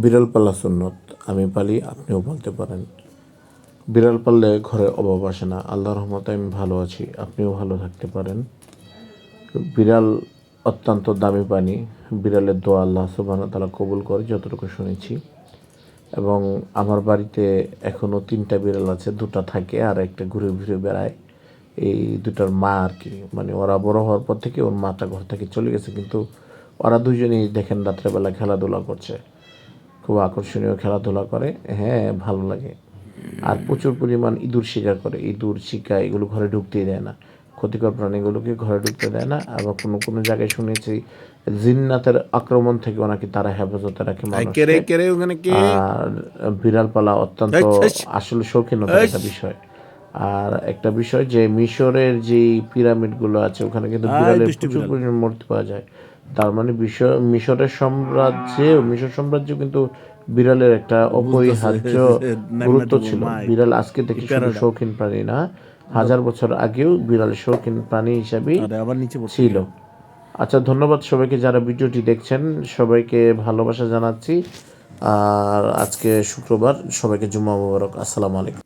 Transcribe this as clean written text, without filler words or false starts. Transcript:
বিড়াল পালা সুন্নত। আমি পালি, আপনিও পালতে পারেন। বিড়াল পাললে ঘরে অভাব আসে না। আল্লাহর রহমতে আমি ভালো আছি, আপনিও ভালো থাকতে পারেন। বিড়াল অত্যন্ত দামি প্রাণী। বিড়ালের দোয়া আল্লাহ সুবহানাহু ওয়া তাআলা কবুল করে যতটুকু শুনেছি। এবং আমার বাড়িতে এখনও 3টা বিড়াল আছে, 2টা থাকে আর একটা ঘুরে ঘুরে বেড়ায়। এই 2টার মা আর কি, মানে ওরা বড় হওয়ার পর থেকে ওর মাটা ঘর থেকে চলে গেছে, কিন্তু ওরা দুজনেই দেখেন রাত্রেবেলা খেলাধুলা করছে, খুব আকর্ষণীয় খেলাধুলা করে। হ্যাঁ, ভালো লাগে। আর প্রচুর পরিমাণ ইঁদুর শিকার করে, ইঁদুর শিকা এগুলো ঘরে ঢুকতেই দেয় না, ক্ষতিকর প্রাণীগুলোকে ঘরে ঢুকতে দেয় না। আবার কোনো কোনো জায়গায় শুনেছি জিন্নাতের আক্রমণ থেকে নাকি তারা হেফাজতে রাখে মানুষকে। কেরে ওখানে কে আর বিড়াল পালা অত্যন্ত আসলে শৌখিনতার একটা বিষয়। আর একটা বিষয় যে মিশরের যে পিরামিডগুলো আছে ওখানে কিন্তু বিড়ালের দুষ্টু প্রচুর বিড়াল পরিমাণ মূর্তি পাওয়া যায়। তার মানে মিশর সাম্রাজ্য কিন্তু বিড়ালের একটা বুঝতেছে অপরিহার্য নান্না গুরুত্ব তো ছিল। মাই বিড়াল আজকে থেকে শুধু প্যারাডা শৌখিন প্রাণী না, 1000 বছর আগেও বিড়াল শৌখিন প্রাণী হিসাবেই আরে আবার নিচে পড়তে ছিল। গেল আচ্ছা, ধন্যবাদ সবাইকে যারা ভিডিওটি দেখছেন, সবাইকে ভালোবাসা জানাচ্ছি। আর আজকে শুক্রবার, সবাইকে জুম্মা মুবারক। আসসালামু আলাইকুম।